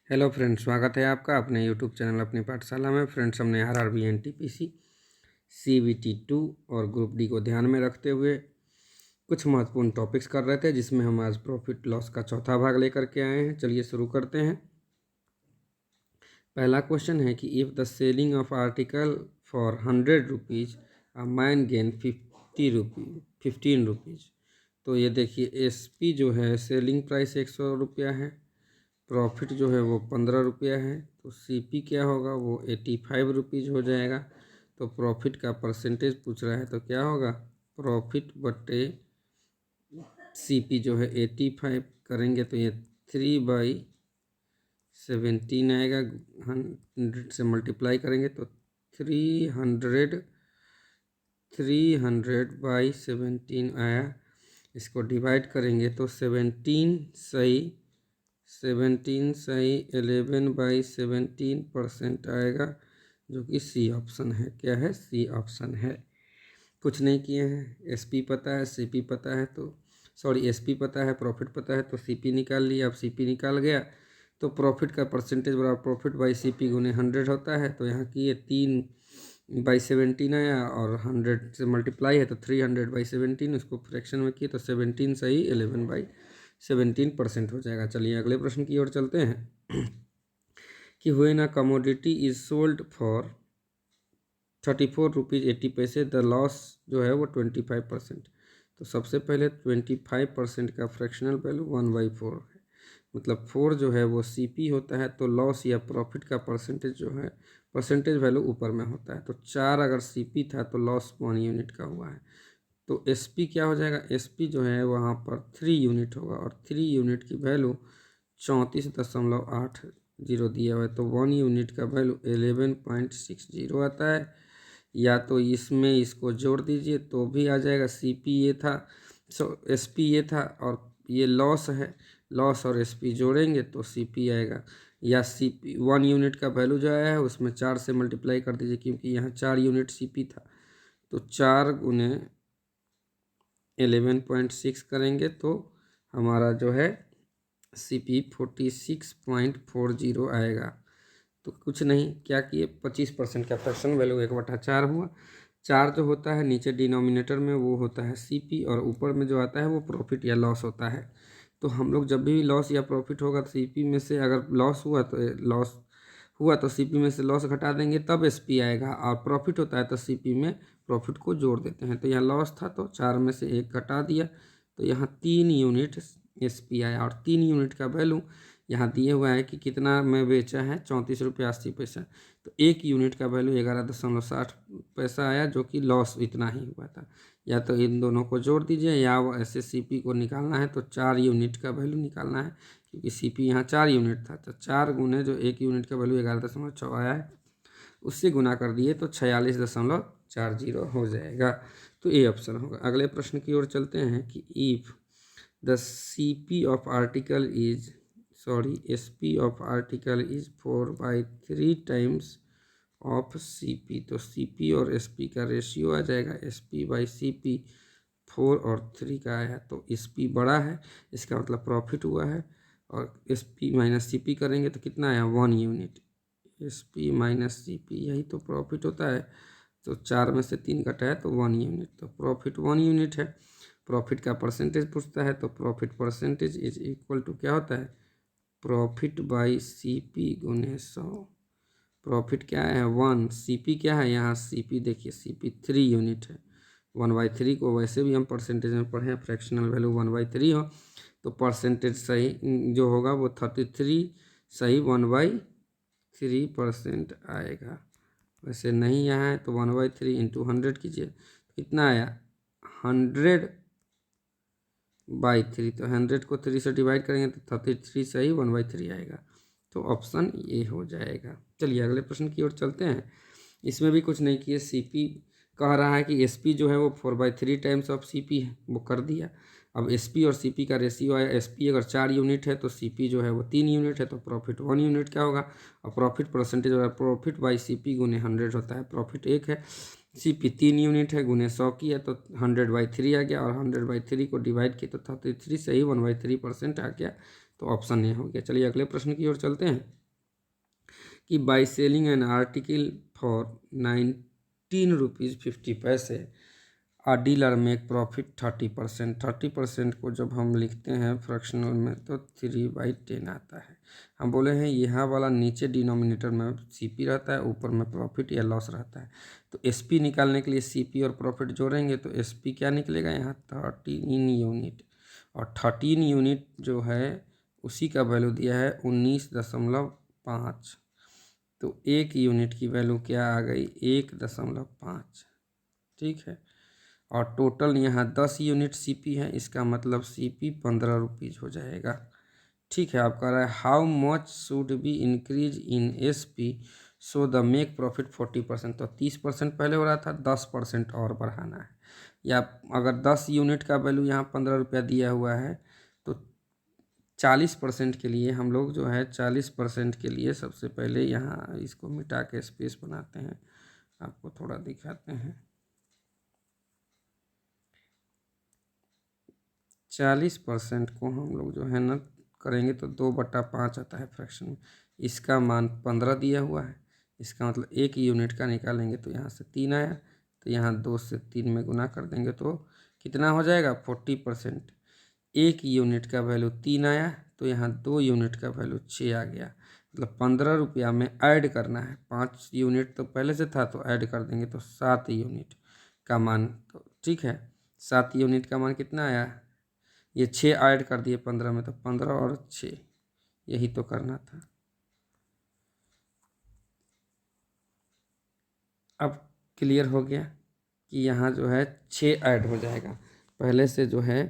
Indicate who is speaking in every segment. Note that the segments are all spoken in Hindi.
Speaker 1: हेलो फ्रेंड्स, स्वागत है आपका अपने यूट्यूब चैनल अपनी पाठशाला में। फ्रेंड्स, हमने आरआरबी एनटीपीसी CBT 2 और ग्रुप डी को ध्यान में रखते हुए कुछ महत्वपूर्ण टॉपिक्स कर रहे थे, जिसमें हम आज प्रॉफिट लॉस का चौथा भाग लेकर के आए हैं। चलिए शुरू करते हैं। पहला क्वेश्चन है कि if the selling of article for 100 rupees a man gain 15 rupees. तो ये देखिए, SP जो है सेलिंग प्राइस 100 रुपया है, प्रॉफिट जो है वो 15 रुपया है, तो CP क्या होगा, वो 85 रुपीज़ हो जाएगा। तो प्रॉफिट का परसेंटेज पूछ रहा है, तो क्या होगा, प्रॉफिट बटे CP जो है 85 करेंगे तो ये 3/17 आएगा। 100 से मल्टीप्लाई करेंगे तो 300/17 आया। इसको डिवाइड करेंगे तो 17 सही 11/17% आएगा, जो कि C ऑप्शन है। क्या है, C ऑप्शन है। कुछ नहीं किए हैं, SP पता है, CP पता है, तो SP पता है, प्रॉफिट पता है, तो CP निकाल लिया। अब CP निकाल गया तो प्रॉफिट का परसेंटेज बराबर प्रॉफिट बाई CP गुने 100 होता है। तो यहाँ की ये 3/17 आया और 100 से मल्टीप्लाई है तो 300/17, उसको फ्रैक्शन में किए तो 17 सही 11/17% हो जाएगा। चलिए अगले प्रश्न की ओर चलते हैं कि when a commodity is sold for 34 rupees 80 पैसे, द लॉस जो है वो 25%। तो सबसे पहले 25% का फ्रैक्शनल वैल्यू 1/4 है, मतलब 4 जो है वो CP होता है। तो लॉस या प्रॉफिट का परसेंटेज जो है, परसेंटेज वैल्यू ऊपर में होता है। तो 4 अगर CP था तो लॉस 1 यूनिट का हुआ है। तो SP क्या हो जाएगा, SP जो है वहाँ पर 3 यूनिट होगा, और 3 यूनिट की वैल्यू 34.80 दिया हुआ है। तो 1 यूनिट का वैल्यू 11.60 आता है। या तो इसमें इसको जोड़ दीजिए तो भी आ जाएगा। CP ये था, SP ये था, और ये लॉस है। लॉस और SP जोड़ेंगे तो CP आएगा। या CP 1 यूनिट का वैल्यू जो आया है उसमें 4 से मल्टीप्लाई कर दीजिए, क्योंकि यहाँ 4 यूनिट CP था। तो 4 गुने 11.6 करेंगे तो हमारा जो है CP 46.40 आएगा। तो कुछ नहीं, क्या किए, 25% का फ्रैक्शन वैल्यू 1/4 हुआ। 4 जो होता है नीचे डिनोमिनेटर में वो होता है CP, और ऊपर में जो आता है वो प्रॉफिट या लॉस होता है। तो हम लोग जब भी लॉस या प्रॉफिट होगा तो CP में से अगर लॉस हुआ तो CP में से लॉस घटा देंगे, तब SP आएगा। और प्रॉफिट होता है तो CP में प्रॉफिट को जोड़ देते हैं। तो यहाँ लॉस था तो 4 में से 1 घटा दिया, तो यहाँ 3 यूनिट SP आया। और 3 यूनिट का वैल्यू यहाँ दिए हुआ है कि कितना में बेचा है, 34 रुपये 80 पैसा। तो 1 यूनिट का वैल्यू 11.60 पैसा आया, जो कि लॉस इतना ही हुआ था। या तो इन दोनों को जोड़ दीजिए, या वो ऐसे CP को निकालना है तो 4 यूनिट का वैल्यू निकालना है, क्योंकि CP यहाँ 4 यूनिट था। तो 4 गुने जो 1 यूनिट का वैल्यू 11.6 आया है, उससे गुना कर दिए तो 46.40 हो जाएगा। तो ये ऑप्शन होगा। अगले प्रश्न की ओर चलते हैं कि if the CP of article is SP of article is 4/3 times of CP। तो CP और SP का रेशियो आ जाएगा SP/CP। 4 और 3 का आया तो SP बड़ा है, इसका मतलब प्रॉफिट हुआ है। और SP माइनस CP करेंगे तो कितना आया, 1 यूनिट। SP माइनस CP यही तो प्रॉफिट होता है। तो 4 में से 3 घटा है तो 1 यूनिट, तो प्रॉफिट 1 यूनिट है। प्रॉफिट का परसेंटेज पूछता है तो profit percentage is equal to क्या होता है, प्रॉफिट बाई CP गुने 100। प्रॉफिट क्या है 1, CP क्या है, यहाँ CP देखिए CP 3 यूनिट है। 1/3 को वैसे भी हम परसेंटेज में पढ़े हैं, फ्रैक्शनल वैल्यू 1/3 हो तो परसेंटेज सही जो होगा वो 33 सही 1/3% आएगा। वैसे नहीं यहाँ है तो 1/3 इंटू 100 कीजिए, कितना आया 100/3। तो 100 को 3 से डिवाइड करेंगे तो 33 सही 1/3 आएगा। तो ऑप्शन ये हो जाएगा। चलिए अगले प्रश्न की ओर चलते हैं। इसमें भी कुछ नहीं किए, CP कह रहा है कि SP जो है वो 4/3 टाइम्स ऑफ CP है, वो कर दिया। अब SP और CP का रेशियो आया, SP अगर 4 यूनिट है तो CP जो है वो 3 यूनिट है, तो प्रॉफिट 1 यूनिट क्या होगा। और प्रॉफिट परसेंटेज होगा प्रॉफिट बाई CP गुने 100 होता है। प्रॉफिट 1 है, CP 3 यूनिट है, गुने 100 किया तो 100/3 आ गया, और 100/3 को डिवाइड किया तो 33 सही 1/3% आ गया। तो तो ऑप्शन ए हो गया। चलिए अगले प्रश्न की ओर चलते हैं कि by selling an article for 19 rupees 50 पैसे आ डीलर मेक प्रॉफिट 30%। 30% को जब हम लिखते हैं फ्रैक्शनल में तो 3/10 आता है। हम बोले हैं यहाँ वाला नीचे डिनोमिनेटर में सीपी रहता है, ऊपर में प्रॉफिट या लॉस रहता है। तो एसपी निकालने के लिए सीपी और प्रॉफिट जोड़ेंगे तो एसपी क्या निकलेगा यहाँ 13 यूनिट, और 13 यूनिट जो है उसी का वैल्यू दिया है 19.5। तो एक यूनिट की वैल्यू क्या आ गई 1.5। ठीक है, और टोटल यहाँ 10 यूनिट सीपी है, इसका मतलब सीपी 15 रुपीज़ हो जाएगा। ठीक है, आप कह रहे हैं how much should be increase in SP so the make profit 40%। तो 30% पहले हो रहा था, 10% और बढ़ाना है। या अगर 10 यूनिट का वैल्यू यहाँ 15 रुपया दिया हुआ है तो 40% के लिए हम लोग जो है 40% के लिए सबसे पहले यहाँ इसको मिटा के स्पेस बनाते हैं, आपको थोड़ा दिखाते हैं। 40% को हम लोग जो है ना करेंगे तो 2/5 आता है फ्रैक्शन में। इसका मान 15 दिया हुआ है, इसका मतलब एक यूनिट का निकालेंगे तो यहाँ से 3 आया, तो यहाँ 2 से 3 में गुना कर देंगे तो कितना हो जाएगा 40%। एक यूनिट का वैल्यू 3 आया तो यहाँ 2 यूनिट का वैल्यू 6 आ गया। मतलब 15 रुपया में ऐड करना है, 5 यूनिट तो पहले से था तो ऐड कर देंगे तो 7 यूनिट का मान। तो ठीक है, 7 यूनिट का मान कितना आया, ये 6 ऐड कर दिए 15 में, तो 15 और 6 यही तो करना था। अब क्लियर हो गया कि यहाँ जो है 6 ऐड हो जाएगा पहले से जो है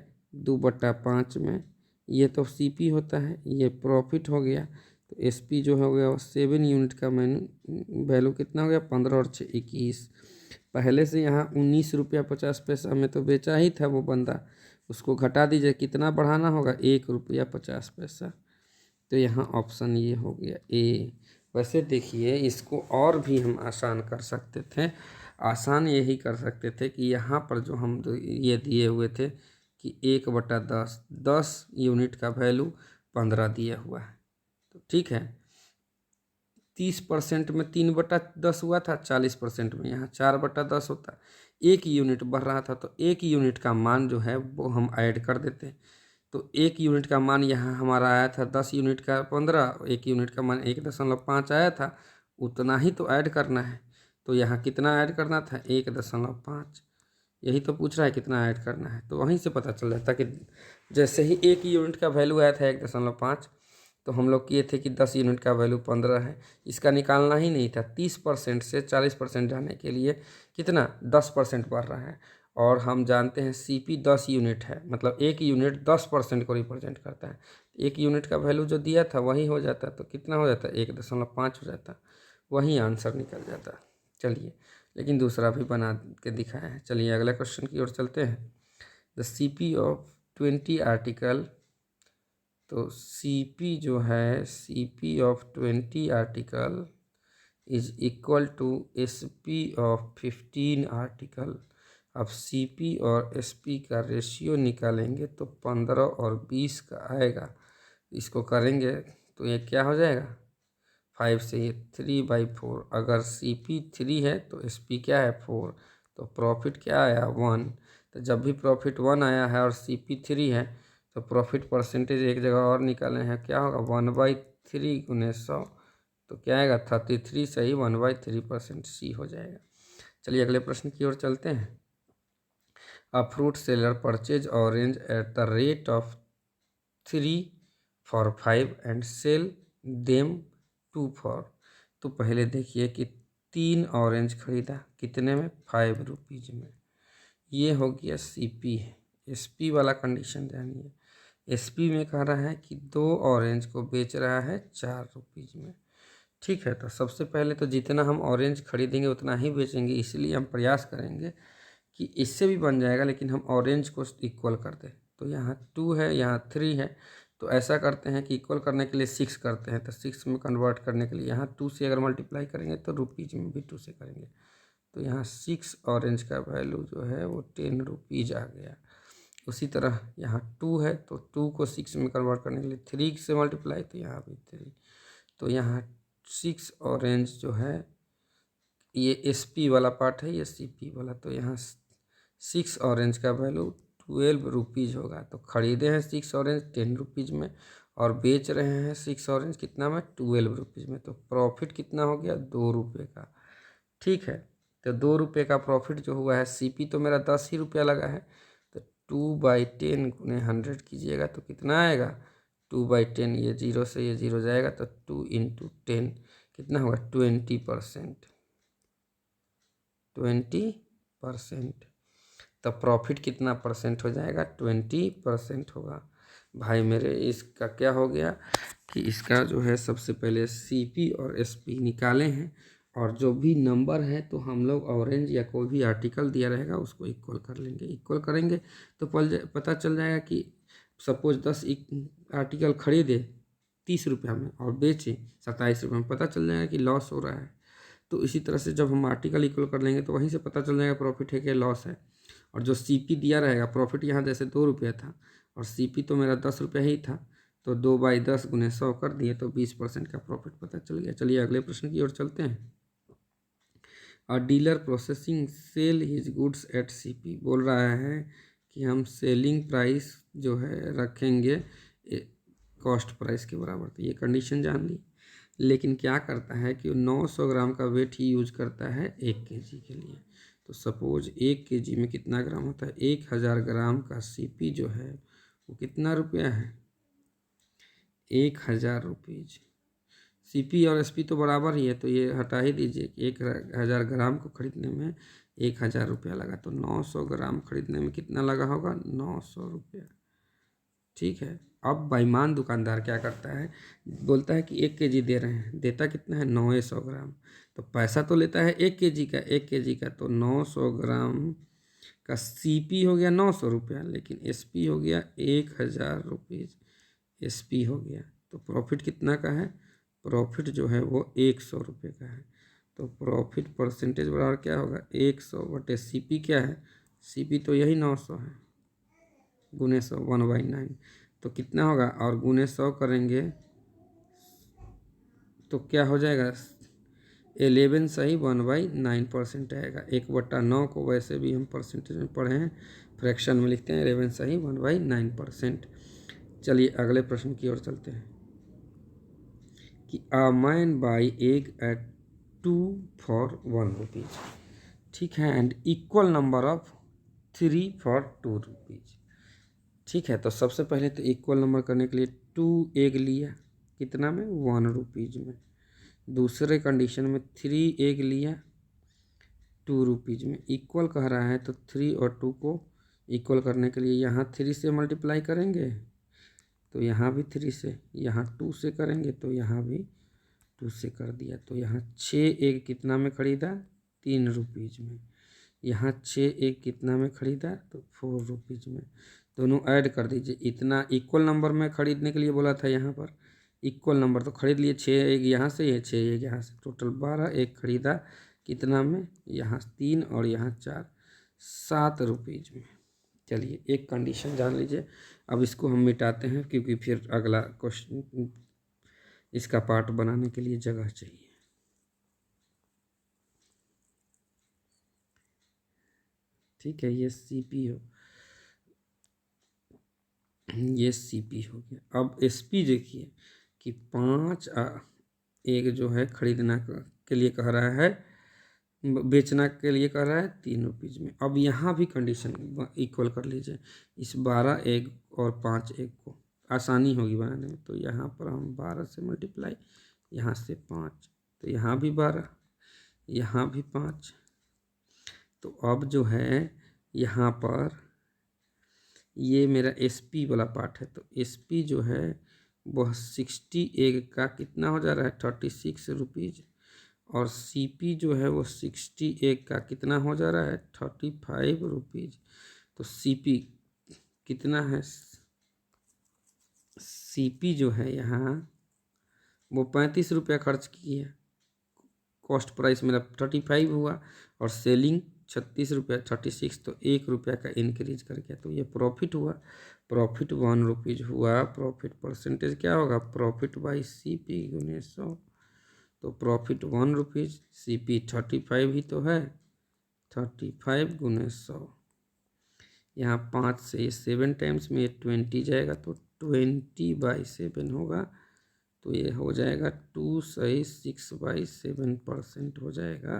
Speaker 1: 2/5 में। ये तो सीपी होता है, ये प्रॉफिट हो गया, तो एसपी जो हो गया वो 7 यूनिट का वैल्यू कितना हो गया 15 और 6 21। पहले से यहाँ 19 रुपया 50 पैसा में तो बेचा ही था वो बंदा, उसको घटा दीजिए, कितना बढ़ाना होगा 1 रुपया 50 पैसा। तो यहाँ ऑप्शन ये हो गया ए। वैसे देखिए इसको और भी हम आसान कर सकते थे, आसान यही कर सकते थे कि यहाँ पर जो हम ये दिए हुए थे कि 1/10, 10 यूनिट का वैल्यू 15 दिया हुआ है, तो ठीक है 30% में 3/10 हुआ था, 40% में यहाँ 4/10 होता। एक यूनिट बढ़ रहा था तो एक यूनिट का मान जो है वो हम ऐड कर देते। तो एक यूनिट का मान यहाँ हमारा आया था 10 यूनिट का 15, एक यूनिट का मान 1.5 आया था, उतना ही तो ऐड करना है। तो यहाँ कितना ऐड करना था 1.5, यही तो पूछ रहा है कितना ऐड करना है। तो वहीं से पता चल जाता कि जैसे ही एक यूनिट का वैल्यू आया था 1.5, तो हम लोग किए थे कि 10 यूनिट का वैल्यू 15 है, इसका निकालना ही नहीं था। 30% से 40% जाने के लिए कितना 10% बढ़ रहा है, और हम जानते हैं सीपी 10 यूनिट है, मतलब एक यूनिट 10% को रिप्रेजेंट करता है। एक यूनिट का वैल्यू जो दिया था वही हो जाता, तो कितना हो जाता 1.5 हो जाता, वही आंसर निकल जाता। चलिए, लेकिन दूसरा भी बना के दिखाया है। चलिए अगले क्वेश्चन की ओर चलते हैं। द सीपी ऑफ 20 आर्टिकल, तो सीपी जो है CP of 20 article is equal to SP of 15 article. अब सीपी और एसपी का रेशियो निकालेंगे तो 15 और 20 का आएगा। इसको करेंगे तो ये क्या हो जाएगा 5 से ये 3/4। अगर सीपी 3 है तो एसपी क्या है 4, तो प्रॉफिट क्या आया 1। तो जब भी प्रॉफिट 1 आया है और सीपी 3 है तो प्रॉफिट परसेंटेज एक जगह और निकाले हैं, क्या होगा 1/3 गुने 100, तो क्या आएगा 33 से ही 1/3% सी हो जाएगा। चलिए अगले प्रश्न की ओर चलते हैं। A fruit seller purchase orange at the rate of 3 for 5 and sell them 2 for। तो पहले देखिए कि 3 ऑरेंज खरीदा कितने में 5 रुपीज़ में, ये हो गया सीपी है। एसपी वाला कंडीशन जानिए, एसपी में कह रहा है कि 2 ऑरेंज को बेच रहा है 4 रुपीज़ में। ठीक है, तो सबसे पहले तो जितना हम ऑरेंज खरीदेंगे उतना ही बेचेंगे, इसलिए हम प्रयास करेंगे कि इससे भी बन जाएगा लेकिन हम ऑरेंज को इक्वल कर दें। तो यहाँ 2 है, यहाँ 3 है, तो ऐसा करते हैं कि इक्वल करने के लिए 6 करते हैं। तो 6 में कन्वर्ट करने के लिए यहाँ 2 से अगर मल्टीप्लाई करेंगे तो रुपीज़ में भी 2 से करेंगे, तो यहाँ 6 ऑरेंज का वैल्यू जो है वो 10 रुपीज़ आ गया। उसी तरह यहाँ 2 है तो 2 को 6 में कन्वर्ट करने के लिए 3 से मल्टीप्लाई, तो यहाँ भी 3। तो यहाँ 6 ऑरेंज जो है ये SP वाला पार्ट है, ये CP वाला। तो यहाँ 6 ऑरेंज का वैल्यू 12 रुपीज़ होगा। तो खरीदे हैं 6 ऑरेंज 10 रुपीज़ में और बेच रहे हैं 6 ऑरेंज कितना में, 12 रुपीज़ में। तो प्रॉफिट कितना हो गया, 2 रुपये का। ठीक है, तो 2 रुपये का प्रॉफिट जो हुआ है। CP तो मेरा 10 ही रुपया लगा है, तो 2/10 गुने 100 कीजिएगा तो कितना आएगा, 2/10। ये 0 से ये 0 जाएगा तो 2 × 10 कितना होगा, 20%। 20%। तो प्रॉफिट कितना परसेंट हो जाएगा, 20% होगा। भाई मेरे इसका क्या हो गया कि इसका जो है सबसे पहले CP और SP निकाले हैं, और जो भी नंबर है तो हम लोग ऑरेंज या कोई भी आर्टिकल दिया रहेगा उसको इक्वल कर लेंगे। इक्वल करेंगे तो पता चल जाएगा कि सपोज 10 आर्टिकल खरीदे 30 रुपया में और बेचे 27 रुपये में, पता चल जाएगा कि लॉस हो रहा है। तो इसी तरह से जब हम आर्टिकल इक्वल कर लेंगे तो वहीं से पता चल जाएगा प्रॉफिट है कि लॉस है। और जो CP दिया रहेगा, प्रॉफिट यहाँ जैसे 2 रुपया था और CP तो मेरा 10 रुपया ही था, तो 2/10 गुने 100 कर दिए तो 20% का प्रॉफिट पता चल गया। चलिए अगले प्रश्न की ओर चलते हैं। और dealer processing sell his goods at CP, बोल रहा है कि हम सेलिंग प्राइस जो है रखेंगे कॉस्ट प्राइस के बराबर। तो ये कंडीशन जान ली, लेकिन क्या करता है कि 900 ग्राम का वेट ही यूज करता है 1 kg के लिए। तो सपोज 1 kg में कितना ग्राम होता है, 1000 ग्राम का CP जो है वो कितना रुपया है, 1000 रुपीज़। CP और SP तो बराबर ही है, तो ये हटा ही दीजिए कि 1000 ग्राम को खरीदने में 1000 रुपया लगा, तो 900 ग्राम खरीदने में कितना लगा होगा, 900 रुपया। ठीक है, अब बेईमान दुकानदार क्या करता है, बोलता है कि 1 kg दे रहे हैं, देता कितना है, 900 ग्राम। तो पैसा तो लेता है 1 kg का, 1 kg का, तो 900 ग्राम का CP हो गया 900 रुपया, लेकिन SP हो गया 1000 रुपीज़। SP हो गया, तो प्रॉफिट कितना का है, प्रॉफिट जो है वो 100 रुपये का है। तो प्रॉफिट परसेंटेज बराबर क्या होगा, 100 / CP क्या है, CP तो यही 900 है, गुने 100 1/9। तो कितना होगा, और गुने 100 करेंगे तो क्या हो जाएगा, 11 सही 1/9% आएगा। 1/9 को वैसे भी हम परसेंटेज में पढ़े हैं, फ्रैक्शन में लिखते हैं, 11 सही 1/9%। चलिए अगले प्रश्न की ओर चलते हैं कि a man buy egg at 2 for 1 rupees. ठीक है, and equal number of 3 for 2 rupees. ठीक है, तो सबसे पहले तो इक्वल नंबर करने के लिए 2 एग लिया, कितना में, 1 रुपीज़ में। दूसरे कंडीशन में 3 एग लिया 2 रुपीज़ में। इक्वल कह रहा है तो 3 और 2 को इक्वल करने के लिए यहाँ 3 से मल्टीप्लाई करेंगे तो यहाँ भी 3 से, यहाँ 2 से करेंगे तो यहाँ भी 2 से कर दिया। तो यहाँ 6 एग कितना में खरीदा, 3 रुपीज़ में। यहाँ 6 एग कितना में खरीदा, तो 4 रुपीज़ में। दोनों ऐड कर दीजिए, इतना इक्वल नंबर में खरीदने के लिए बोला था, यहाँ पर इक्वल नंबर तो खरीद लिए। 6 एग यहाँ से, ये 6 एग यहाँ से, टोटल 12 एग खरीदा कितना में, यहाँ 3 और यहाँ 4, 7 रुपीज़ में। चलिए एक कंडीशन जान लीजिए, अब इसको हम मिटाते हैं क्योंकि फिर अगला क्वेश्चन इसका पार्ट बनाने के लिए जगह चाहिए। ठीक है, ये CP हो, ये CP हो गया। अब SP देखिए कि 5 एग जो है खरीदना के लिए कह रहा है, बेचना के लिए कह रहा है 3 रुपीज़ में। अब यहाँ भी कंडीशन इक्वल कर लीजिए, इस 12 एग और 5 एग को आसानी होगी बनाने में। तो यहाँ पर हम 12 से मल्टीप्लाई, यहाँ से 5, तो यहाँ भी 12, यहाँ भी 5। तो अब जो है यहाँ पर ये मेरा SP वाला पार्ट है, तो SP जो है वह 60 एग का कितना हो जा रहा है, 36 रुपीज़। और CP जो है वो 60 एग का कितना हो जा रहा है, 35 रुपीज़। तो CP कितना है, CP जो है यहाँ वो 35 रुपया खर्च किया, कॉस्ट प्राइस मेरा 35 हुआ और सेलिंग ₹36 36, तो ₹1 का इंक्रीज कर गया, तो ये प्रॉफिट हुआ। प्रॉफिट ₹1 हुआ। प्रॉफिट परसेंटेज क्या होगा? प्रॉफिट बाई CP गुने 100। तो प्रॉफिट ₹1, CP 35 ही तो है, 35 गुने 100। यहाँ 5 से 7 टाइम्स में 20 जाएगा, तो 20/7 होगा। तो ये हो जाएगा 2 सही 6/7% हो जाएगा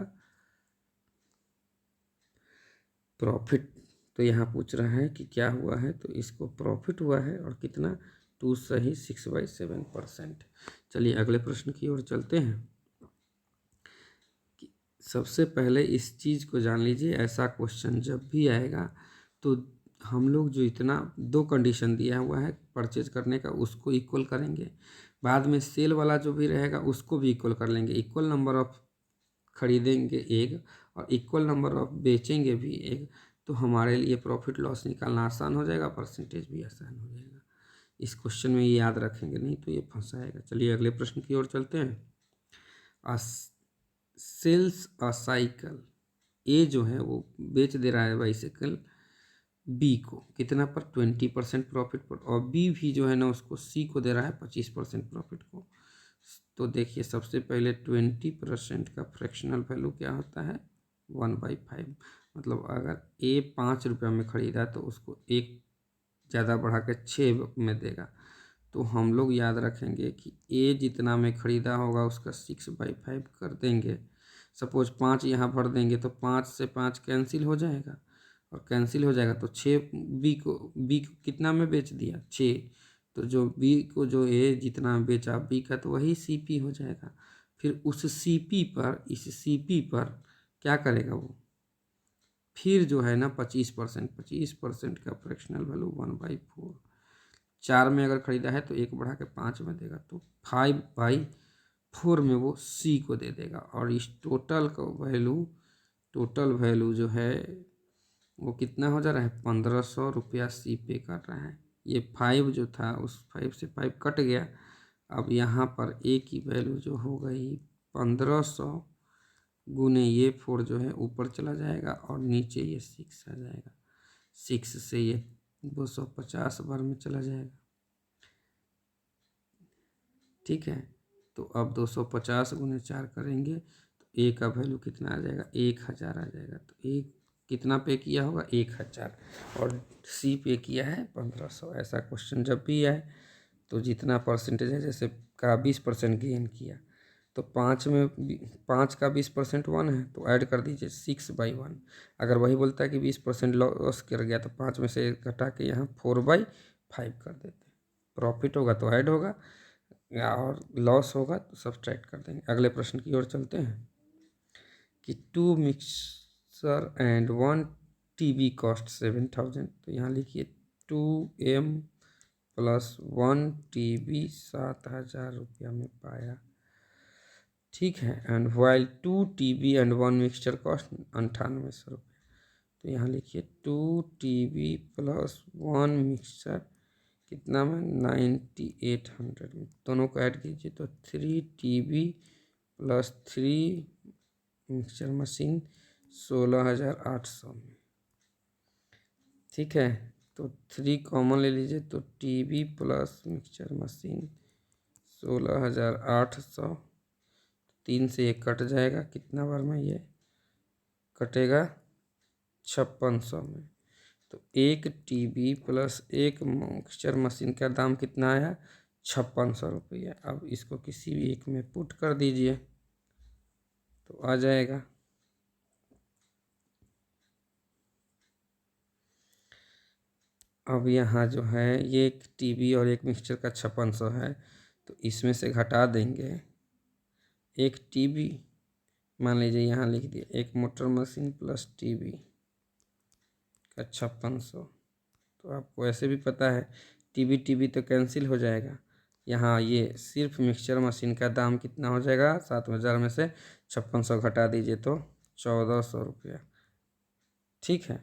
Speaker 1: प्रॉफिट। तो यहाँ पूछ रहा है कि क्या हुआ है, तो इसको प्रॉफिट हुआ है, और कितना? 2 सही 6/7%। चलिए अगले प्रश्न की ओर चलते हैं। सबसे पहले इस चीज़ को जान लीजिए, ऐसा क्वेश्चन जब भी आएगा तो हम लोग जो इतना 2 कंडीशन दिया हुआ है परचेज करने का, उसको इक्वल करेंगे। बाद में सेल वाला जो भी रहेगा उसको भी इक्वल कर लेंगे। इक्वल नंबर ऑफ खरीदेंगे एक, और इक्वल नंबर ऑफ बेचेंगे भी एक, तो हमारे लिए प्रॉफिट लॉस निकालना आसान हो जाएगा, परसेंटेज भी आसान हो जाएगा। इस क्वेश्चन में ये याद रखेंगे, नहीं तो ये फंसाएगा। चलिए अगले प्रश्न की ओर चलते हैं। सेल्स अ साइकिल, ए जो है वो बेच दे रहा है बाइसाइकिल बी को, कितना पर? 20% प्रॉफिट पर, और बी भी जो है ना उसको सी को दे रहा है 25% प्रॉफिट को। तो देखिए सबसे पहले 20% का फ्रैक्शनल वैल्यू क्या होता है? 1/5। मतलब अगर ए ₹5 में खरीदा तो उसको एक ज़्यादा बढ़ा के 6 में देगा। तो हम लोग याद रखेंगे कि ए जितना में ख़रीदा होगा उसका 6/5 कर देंगे। सपोज 5 यहाँ भर देंगे तो 5 से 5 कैंसिल हो जाएगा, और कैंसिल हो जाएगा तो 6 बी को कितना में बेच दिया? 6। तो जो बी को जो ए जितना बेचा बी का, तो वही CP हो जाएगा। फिर उस CP पर, इस CP पर क्या करेगा वो? फिर जो है ना 25% का फ्रैक्शनल वैल्यू 1/4। 4 में अगर ख़रीदा है तो 1 बढ़ा के 5 में देगा, तो 5/4 में वो सी को दे देगा। और इस टोटल वैल्यू जो है वो कितना हो जा रहा है? ₹1500 सी पे कर रहा है। ये 5 जो था उस 5 से 5 कट गया। अब यहाँ पर ए की वैल्यू जो हो गई 1500 गुने ये 4 जो है ऊपर चला जाएगा, और नीचे ये 6 आ जाएगा। 6 से ये 250 बार में चला जाएगा। ठीक है, तो अब 250 गुने 4 करेंगे तो ए का वैल्यू कितना आ जाएगा? 1000 आ जाएगा। तो एक कितना पे किया होगा? 1000, और सी पे किया है 1500। ऐसा क्वेश्चन जब भी आए तो जितना परसेंटेज है, जैसे का 20% गेन किया, तो 5 का 20% 1 है, तो ऐड कर दीजिए 6/1। अगर वही बोलता है कि 20% लॉस कर गया, तो 5 में से घटा के यहाँ 4/5 कर देते। प्रॉफिट होगा तो ऐड होगा, और लॉस होगा तो सब्ट्रैक्ट कर देंगे। अगले प्रश्न की ओर चलते हैं कि 2 मिक्सर एंड 1 TV कॉस्ट 7000। तो यहाँ लिखिए 2M + 1 TV 7000 में पाया। ठीक है, and while 2 TV and 1 mixture cost 9800 तो यहाँ लिखिए 2 TV + 1 मिक्सचर कितना में? 9800 में। दोनों को ऐड कीजिए तो 3 TV + 3 मिक्सचर मशीन 16800 में। ठीक है, तो 3 कॉमन ले लीजिए, तो TV + मिक्सचर मशीन 16800। 3 से 1 कट जाएगा, कितना बार में ये कटेगा? 5600 में। तो 1 TV + 1 मिक्सचर मशीन का दाम कितना आया? 5600 रुपया। अब इसको किसी भी एक में पुट कर दीजिए तो आ जाएगा। अब यहाँ जो है ये 1 TV और 1 मिक्सचर का 5600 है, तो इसमें से घटा देंगे 1 TV, मान लीजिए यहाँ लिख दिया 1 मोटर मशीन + TV का 5600। तो आपको ऐसे भी पता है TV तो कैंसिल हो जाएगा। यहाँ ये सिर्फ मिक्सचर मशीन का दाम कितना हो जाएगा? 7000 में से 5600 घटा दीजिए तो 1400 रुपया। ठीक है,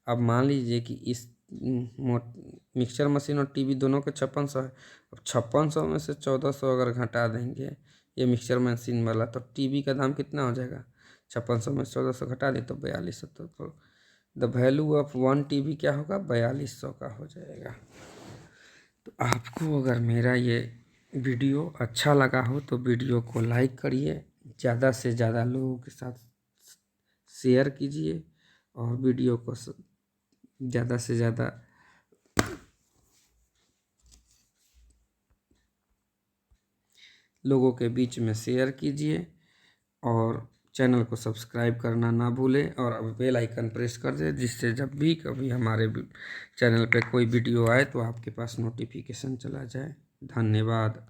Speaker 1: अब मान लीजिए कि इस मिक्सचर मशीन और TV दोनों के 5600 है। अब 5600 में से 1400 अगर घटा देंगे ये मिक्सचर मशीन वाला, तो TV का दाम कितना हो जाएगा? 5600 में 1400 घटा दें तो 4200, तो द वैल्यू ऑफ 1 TB क्या होगा, 4200 का हो जाएगा। तो आपको अगर मेरा ये वीडियो अच्छा लगा हो तो वीडियो को लाइक करिए, ज़्यादा से ज़्यादा लोगों के साथ शेयर कीजिए और वीडियो को ज़्यादा से ज़्यादा लोगों के बीच में शेयर कीजिए और चैनल को सब्सक्राइब करना ना भूलें और अब बेल आइकन प्रेस कर दें, जिससे जब भी कभी हमारे चैनल पे कोई वीडियो आए तो आपके पास नोटिफिकेशन चला जाए। धन्यवाद।